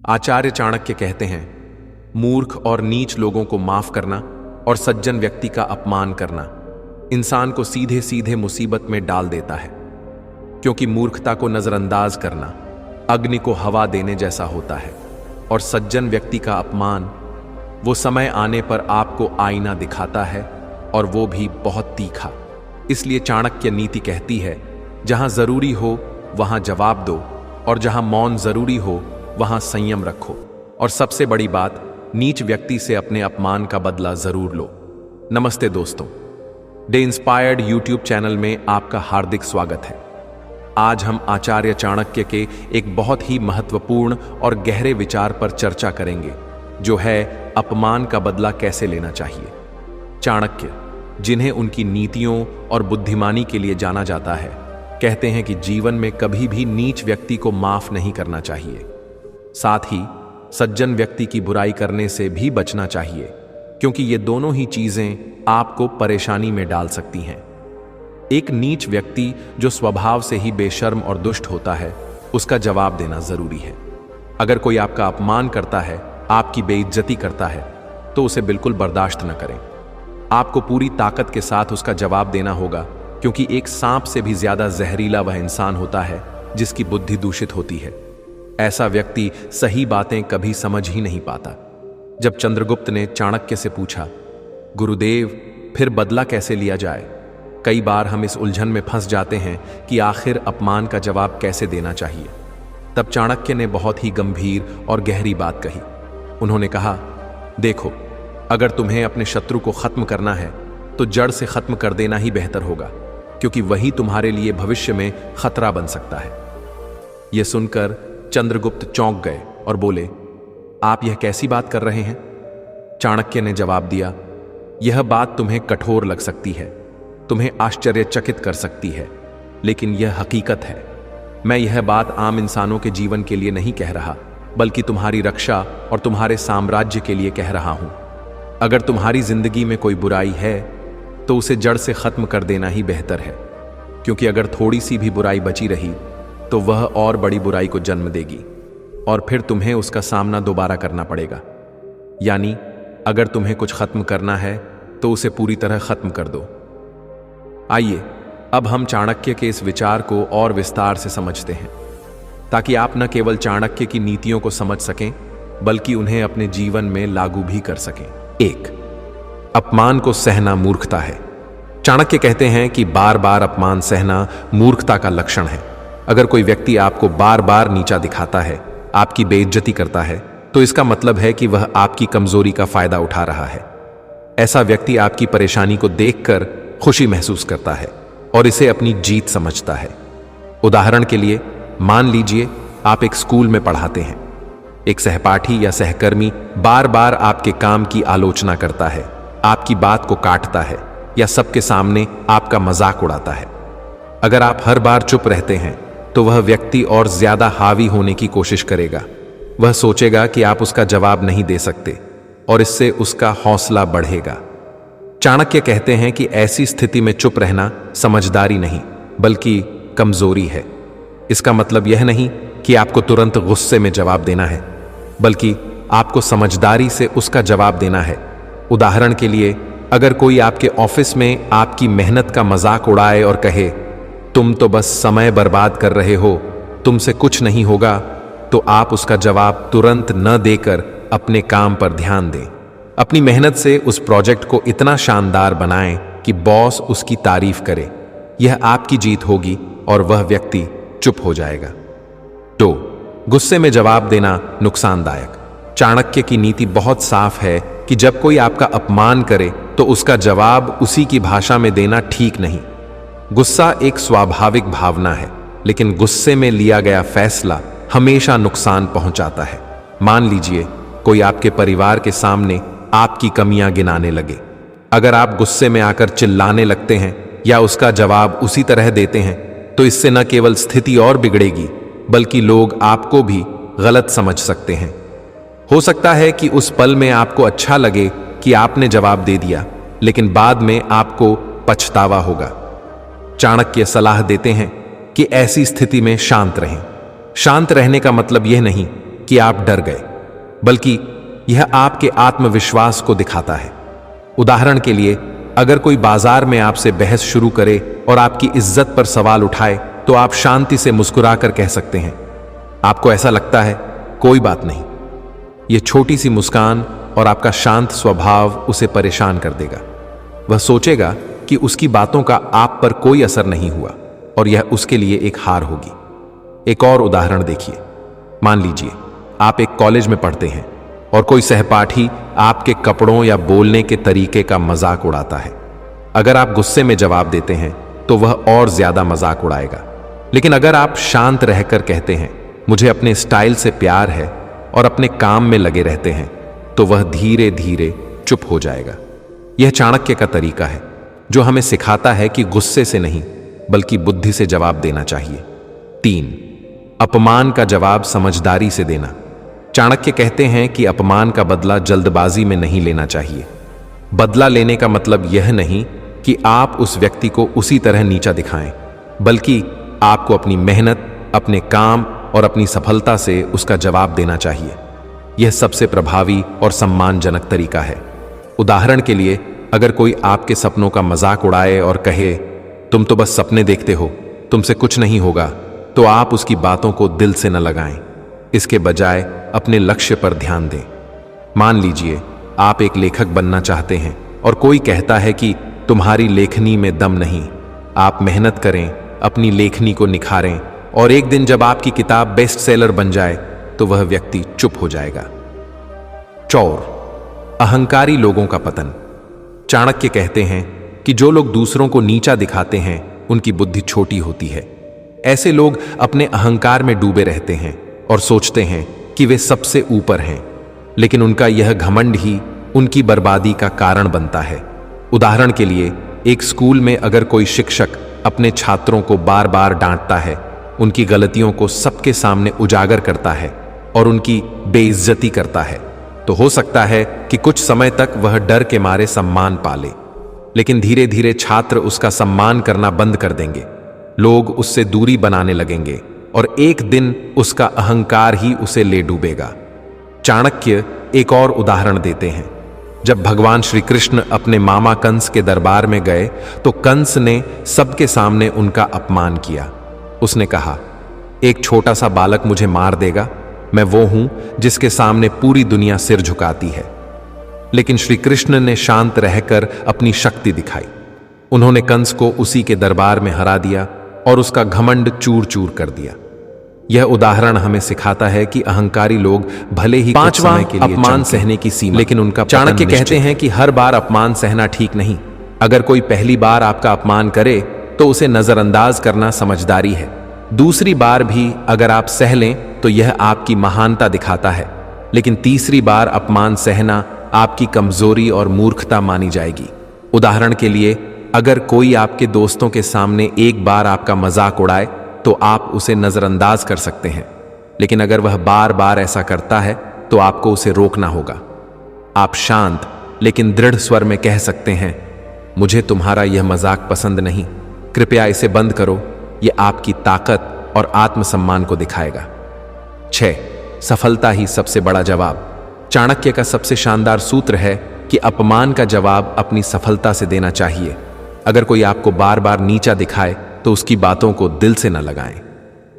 आचार्य चाणक्य कहते हैं, मूर्ख और नीच लोगों को माफ करना और सज्जन व्यक्ति का अपमान करना इंसान को सीधे सीधे मुसीबत में डाल देता है, क्योंकि मूर्खता को नजरअंदाज करना अग्नि को हवा देने जैसा होता है और सज्जन व्यक्ति का अपमान वो समय आने पर आपको आईना दिखाता है, और वो भी बहुत तीखा। इसलिए चाणक्य नीति कहती है, जहां जरूरी हो वहां जवाब दो, और जहां मौन जरूरी हो वहां संयम रखो, और सबसे बड़ी बात, नीच व्यक्ति से अपने अपमान का बदला जरूर लो। नमस्ते दोस्तों, डे इंस्पायर्ड यूट्यूब चैनल में आपका हार्दिक स्वागत है। आज हम आचार्य चाणक्य के एक बहुत ही महत्वपूर्ण और गहरे विचार पर चर्चा करेंगे, जो है अपमान का बदला कैसे लेना चाहिए। चाणक्य, जिन्हें उनकी नीतियों और बुद्धिमानी के लिए जाना जाता है, कहते हैं कि जीवन में कभी भी नीच व्यक्ति को माफ नहीं करना चाहिए। साथ ही सज्जन व्यक्ति की बुराई करने से भी बचना चाहिए, क्योंकि ये दोनों ही चीजें आपको परेशानी में डाल सकती हैं। एक नीच व्यक्ति जो स्वभाव से ही बेशर्म और दुष्ट होता है, उसका जवाब देना जरूरी है। अगर कोई आपका अपमान करता है, आपकी बेइज्जती करता है, तो उसे बिल्कुल बर्दाश्त न करें। आपको पूरी ताकत के साथ उसका जवाब देना होगा, क्योंकि एक सांप से भी ज्यादा जहरीला वह इंसान होता है जिसकी बुद्धि दूषित होती है। ऐसा व्यक्ति सही बातें कभी समझ ही नहीं पाता। जब चंद्रगुप्त ने चाणक्य से पूछा, गुरुदेव, फिर बदला कैसे लिया जाए? कई बार हम इस उलझन में फंस जाते हैं कि आखिर अपमान का जवाब कैसे देना चाहिए। तब चाणक्य ने बहुत ही गंभीर और गहरी बात कही। उन्होंने कहा, देखो, अगर तुम्हें अपने शत्रु को खत्म करना है तो जड़ से खत्म कर देना ही बेहतर होगा, क्योंकि वही तुम्हारे लिए भविष्य में खतरा बन सकता है। यह सुनकर चंद्रगुप्त चौंक गए और बोले, आप यह कैसी बात कर रहे हैं? चाणक्य ने जवाब दिया, यह बात तुम्हें कठोर लग सकती है, तुम्हें आश्चर्यचकित कर सकती है, लेकिन यह हकीकत है। मैं यह बात आम इंसानों के जीवन के लिए नहीं कह रहा, बल्कि तुम्हारी रक्षा और तुम्हारे साम्राज्य के लिए कह रहा हूं। अगर तुम्हारी जिंदगी में कोई बुराई है तो उसे जड़ से खत्म कर देना ही बेहतर है, क्योंकि अगर थोड़ी सी भी बुराई बची रही तो वह और बड़ी बुराई को जन्म देगी, और फिर तुम्हें उसका सामना दोबारा करना पड़ेगा। यानी अगर तुम्हें कुछ खत्म करना है तो उसे पूरी तरह खत्म कर दो। आइए अब हम चाणक्य के इस विचार को और विस्तार से समझते हैं, ताकि आप न केवल चाणक्य की नीतियों को समझ सकें, बल्कि उन्हें अपने जीवन में लागू भी कर सकें। 1. अपमान को सहना मूर्खता है। चाणक्य कहते हैं कि बार बार अपमान सहना मूर्खता का लक्षण है। अगर कोई व्यक्ति आपको बार बार नीचा दिखाता है, आपकी बेइज्जती करता है, तो इसका मतलब है कि वह आपकी कमजोरी का फायदा उठा रहा है। ऐसा व्यक्ति आपकी परेशानी को देखकर खुशी महसूस करता है और इसे अपनी जीत समझता है। उदाहरण के लिए, मान लीजिए आप एक स्कूल में पढ़ाते हैं। एक सहपाठी या सहकर्मी बार बार आपके काम की आलोचना करता है, आपकी बात को काटता है या सबके सामने आपका मजाक उड़ाता है। अगर आप हर बार चुप रहते हैं तो वह व्यक्ति और ज्यादा हावी होने की कोशिश करेगा। वह सोचेगा कि आप उसका जवाब नहीं दे सकते, और इससे उसका हौसला बढ़ेगा। चाणक्य कहते हैं कि ऐसी स्थिति में चुप रहना समझदारी नहीं, बल्कि कमजोरी है। इसका मतलब यह नहीं कि आपको तुरंत गुस्से में जवाब देना है, बल्कि आपको समझदारी से उसका जवाब देना है। उदाहरण के लिए, अगर कोई आपके ऑफिस में आपकी मेहनत का मजाक उड़ाए और कहे, तुम तो बस समय बर्बाद कर रहे हो, तुमसे कुछ नहीं होगा, तो आप उसका जवाब तुरंत न देकर अपने काम पर ध्यान दें। अपनी मेहनत से उस प्रोजेक्ट को इतना शानदार बनाएं कि बॉस उसकी तारीफ करे। यह आपकी जीत होगी और वह व्यक्ति चुप हो जाएगा। 2. गुस्से में जवाब देना नुकसानदायक। चाणक्य की नीति बहुत साफ है कि जब कोई आपका अपमान करे तो उसका जवाब उसी की भाषा में देना ठीक नहीं। गुस्सा एक स्वाभाविक भावना है, लेकिन गुस्से में लिया गया फैसला हमेशा नुकसान पहुंचाता है। मान लीजिए कोई आपके परिवार के सामने आपकी कमियां गिनाने लगे। अगर आप गुस्से में आकर चिल्लाने लगते हैं या उसका जवाब उसी तरह देते हैं, तो इससे न केवल स्थिति और बिगड़ेगी, बल्कि लोग आपको भी गलत समझ सकते हैं। हो सकता है कि उस पल में आपको अच्छा लगे कि आपने जवाब दे दिया, लेकिन बाद में आपको पछतावा होगा। चाणक्य सलाह देते हैं कि ऐसी स्थिति में शांत रहें। शांत रहने का मतलब यह नहीं कि आप डर गए, बल्कि यह आपके आत्मविश्वास को दिखाता है। उदाहरण के लिए, अगर कोई बाजार में आपसे बहस शुरू करे और आपकी इज्जत पर सवाल उठाए, तो आप शांति से मुस्कुराकर कह सकते हैं, आपको ऐसा लगता है, कोई बात नहीं। यह छोटी सी मुस्कान और आपका शांत स्वभाव उसे परेशान कर देगा। वह सोचेगा कि उसकी बातों का आप पर कोई असर नहीं हुआ और यह उसके लिए एक हार होगी। एक और उदाहरण देखिए। मान लीजिए आप एक कॉलेज में पढ़ते हैं और कोई सहपाठी आपके कपड़ों या बोलने के तरीके का मजाक उड़ाता है। अगर आप गुस्से में जवाब देते हैं तो वह और ज्यादा मजाक उड़ाएगा, लेकिन अगर आप शांत रहकर कहते हैं, मुझे अपने स्टाइल से प्यार है और अपने काम में लगे रहते हैं, तो वह धीरे धीरे चुप हो जाएगा। यह चाणक्य का तरीका है जो हमें सिखाता है कि गुस्से से नहीं बल्कि बुद्धि से जवाब देना चाहिए। 3. अपमान का जवाब समझदारी से देना। चाणक्य कहते हैं कि अपमान का बदला जल्दबाजी में नहीं लेना चाहिए। बदला लेने का मतलब यह नहीं कि आप उस व्यक्ति को उसी तरह नीचा दिखाएं, बल्कि आपको अपनी मेहनत, अपने काम और अपनी सफलता से उसका जवाब देना चाहिए। यह सबसे प्रभावी और सम्मानजनक तरीका है। उदाहरण के लिए, अगर कोई आपके सपनों का मजाक उड़ाए और कहे, तुम तो बस सपने देखते हो, तुमसे कुछ नहीं होगा, तो आप उसकी बातों को दिल से न लगाएं। इसके बजाय अपने लक्ष्य पर ध्यान दें। मान लीजिए आप एक लेखक बनना चाहते हैं और कोई कहता है कि तुम्हारी लेखनी में दम नहीं। आप मेहनत करें, अपनी लेखनी को निखारें, और एक दिन जब आपकी किताब बेस्ट सेलर बन जाए तो वह व्यक्ति चुप हो जाएगा। 4. अहंकारी लोगों का पतन। चाणक्य कहते हैं कि जो लोग दूसरों को नीचा दिखाते हैं उनकी बुद्धि छोटी होती है। ऐसे लोग अपने अहंकार में डूबे रहते हैं और सोचते हैं कि वे सबसे ऊपर हैं, लेकिन उनका यह घमंड ही उनकी बर्बादी का कारण बनता है। उदाहरण के लिए, एक स्कूल में अगर कोई शिक्षक अपने छात्रों को बार बार डांटता है, उनकी गलतियों को सबके सामने उजागर करता है और उनकी बेइज्जती करता है, तो हो सकता है कि कुछ समय तक वह डर के मारे सम्मान पाले, लेकिन धीरे धीरे छात्र उसका सम्मान करना बंद कर देंगे। लोग उससे दूरी बनाने लगेंगे और एक दिन उसका अहंकार ही उसे ले डूबेगा। चाणक्य एक और उदाहरण देते हैं। जब भगवान श्री कृष्ण अपने मामा कंस के दरबार में गए तो कंस ने सबके सामने उनका अपमान किया। उसने कहा, एक छोटा सा बालक मुझे मार देगा, मैं वो हूं जिसके सामने पूरी दुनिया सिर झुकाती है। लेकिन श्री कृष्ण ने शांत रहकर अपनी शक्ति दिखाई। उन्होंने कंस को उसी के दरबार में हरा दिया और उसका घमंड चूर चूर कर दिया। यह उदाहरण हमें सिखाता है कि अहंकारी लोग भले ही कुछ समय के लिए अपमान सहने की सीमा, लेकिन उनका चाणक्य कहते हैं कि हर बार अपमान सहना ठीक नहीं। अगर कोई पहली बार आपका अपमान करे तो उसे नजरअंदाज करना समझदारी है। दूसरी बार भी अगर आप सह लें तो यह आपकी महानता दिखाता है, लेकिन तीसरी बार अपमान सहना आपकी कमजोरी और मूर्खता मानी जाएगी। उदाहरण के लिए, अगर कोई आपके दोस्तों के सामने एक बार आपका मजाक उड़ाए तो आप उसे नजरअंदाज कर सकते हैं, लेकिन अगर वह बार बार ऐसा करता है तो आपको उसे रोकना होगा। आप शांत लेकिन दृढ़ स्वर में कह सकते हैं, मुझे तुम्हारा यह मजाक पसंद नहीं, कृपया इसे बंद करो। यह आपकी ताकत और आत्मसम्मान को दिखाएगा। 6. सफलता ही सबसे बड़ा जवाब। चाणक्य का सबसे शानदार सूत्र है कि अपमान का जवाब अपनी सफलता से देना चाहिए। अगर कोई आपको बार बार नीचा दिखाए तो उसकी बातों को दिल से न लगाएं,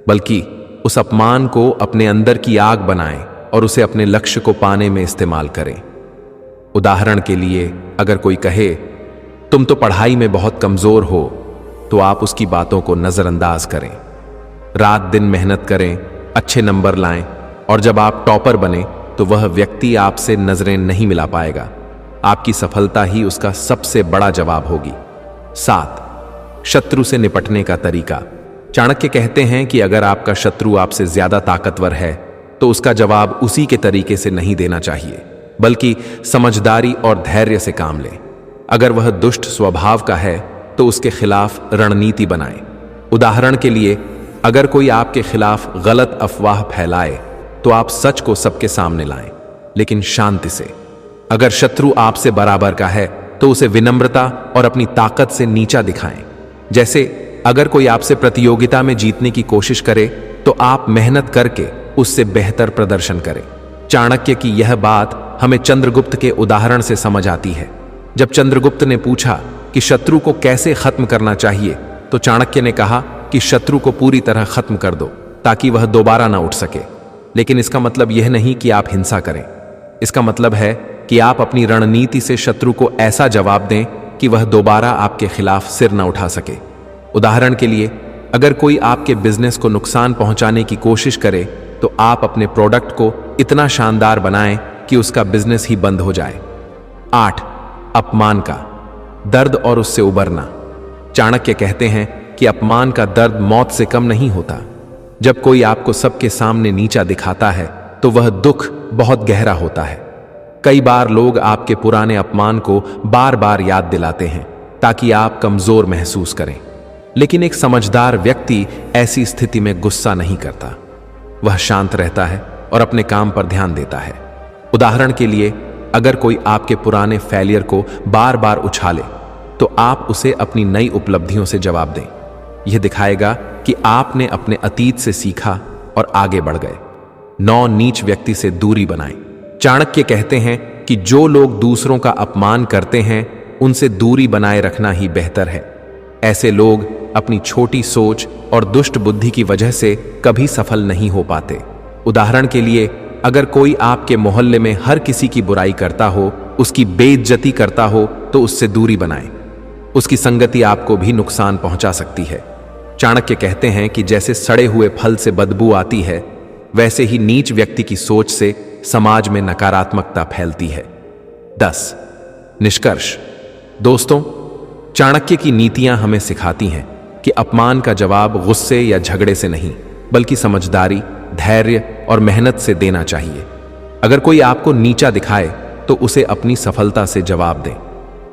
बल्कि उस अपमान को अपने अंदर की आग बनाएं और उसे अपने लक्ष्य को पाने में इस्तेमाल करें। उदाहरण के लिए, अगर कोई कहे, तुम तो पढ़ाई में बहुत कमजोर हो, तो आप उसकी बातों को नजरअंदाज करें। रात दिन मेहनत करें, अच्छे नंबर लाएं, और जब आप टॉपर बने तो वह व्यक्ति आपसे नजरें नहीं मिला पाएगा। आपकी सफलता ही उसका सबसे बड़ा जवाब होगी। 7. शत्रु से निपटने का तरीका। चाणक्य कहते हैं कि अगर आपका शत्रु आपसे ज्यादा ताकतवर है तो उसका जवाब उसी के तरीके से नहीं देना चाहिए, बल्कि समझदारी और धैर्य से काम लें। अगर वह दुष्ट स्वभाव का है तो उसके खिलाफ रणनीति बनाएं। उदाहरण के लिए, अगर कोई आपके खिलाफ गलत अफवाह फैलाए तो आप सच को सबके सामने लाएं, लेकिन शांति से। अगर शत्रु आपसे बराबर का है तो उसे विनम्रता और अपनी ताकत से नीचा दिखाएं। जैसे अगर कोई आपसे प्रतियोगिता में जीतने की कोशिश करे तो आप मेहनत करके उससे बेहतर प्रदर्शन करें। चाणक्य की यह बात हमें चंद्रगुप्त के उदाहरण से समझ आती है। जब चंद्रगुप्त ने पूछा कि शत्रु को कैसे खत्म करना चाहिए, तो चाणक्य ने कहा कि शत्रु को पूरी तरह खत्म कर दो ताकि वह दोबारा ना उठ सके। लेकिन इसका मतलब यह नहीं कि आप हिंसा करें। इसका मतलब है कि आप अपनी रणनीति से शत्रु को ऐसा जवाब दें कि वह दोबारा आपके खिलाफ सिर न उठा सके। उदाहरण के लिए, अगर कोई आपके बिजनेस को नुकसान पहुंचाने की कोशिश करे तो आप अपने प्रोडक्ट को इतना शानदार बनाएं कि उसका बिजनेस ही बंद हो जाए। 8. अपमान का दर्द और उससे उबरना। चाणक्य कहते हैं कि अपमान का दर्द मौत से कम नहीं होता। जब कोई आपको सबके सामने नीचा दिखाता है तो वह दुख बहुत गहरा होता है। कई बार लोग आपके पुराने अपमान को बार बार याद दिलाते हैं ताकि आप कमजोर महसूस करें। लेकिन एक समझदार व्यक्ति ऐसी स्थिति में गुस्सा नहीं करता। वह शांत रहता है और अपने काम पर ध्यान देता है। उदाहरण के लिए, अगर कोई आपके पुराने फेलियर को बार बार उछाले तो आप उसे अपनी नई उपलब्धियों से जवाब दें। यह दिखाएगा कि आपने अपने अतीत से सीखा और आगे बढ़ गए। 9. नीच व्यक्ति से दूरी बनाएं। चाणक्य कहते हैं कि जो लोग दूसरों का अपमान करते हैं उनसे दूरी बनाए रखना ही बेहतर है। ऐसे लोग अपनी छोटी सोच और दुष्ट बुद्धि की वजह से कभी सफल नहीं हो पाते। उदाहरण के लिए, अगर कोई आपके मोहल्ले में हर किसी की बुराई करता हो, उसकी बेइज्जती करता हो, तो उससे दूरी बनाएं। उसकी संगति आपको भी नुकसान पहुंचा सकती है। चाणक्य कहते हैं कि जैसे सड़े हुए फल से बदबू आती है, वैसे ही नीच व्यक्ति की सोच से समाज में नकारात्मकता फैलती है। 10. निष्कर्ष। दोस्तों, चाणक्य की नीतियां हमें सिखाती हैं कि अपमान का जवाब गुस्से या झगड़े से नहीं, बल्कि समझदारी, धैर्य और मेहनत से देना चाहिए। अगर कोई आपको नीचा दिखाए तो उसे अपनी सफलता से जवाब दें।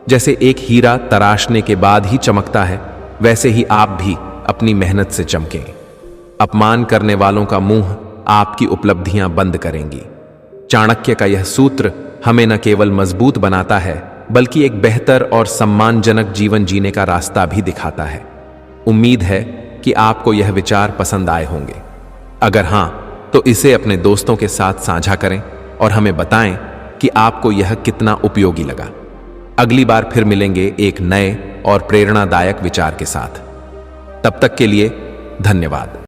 जैसे एक हीरा तराशने के बाद ही चमकता है, वैसे ही आप भी अपनी मेहनत से चमकें। अपमान करने वालों का मुंह आपकी उपलब्धियां बंद करेंगी। चाणक्य का यह सूत्र हमें न केवल मजबूत बनाता है, बल्कि एक बेहतर और सम्मानजनक जीवन जीने का रास्ता भी दिखाता है। उम्मीद है कि आपको यह विचार पसंद आए होंगे। अगर हां, तो इसे अपने दोस्तों के साथ साझा करें और हमें बताएं कि आपको यह कितना उपयोगी लगा। अगली बार फिर मिलेंगे एक नए और प्रेरणादायक विचार के साथ। तब तक के लिए धन्यवाद।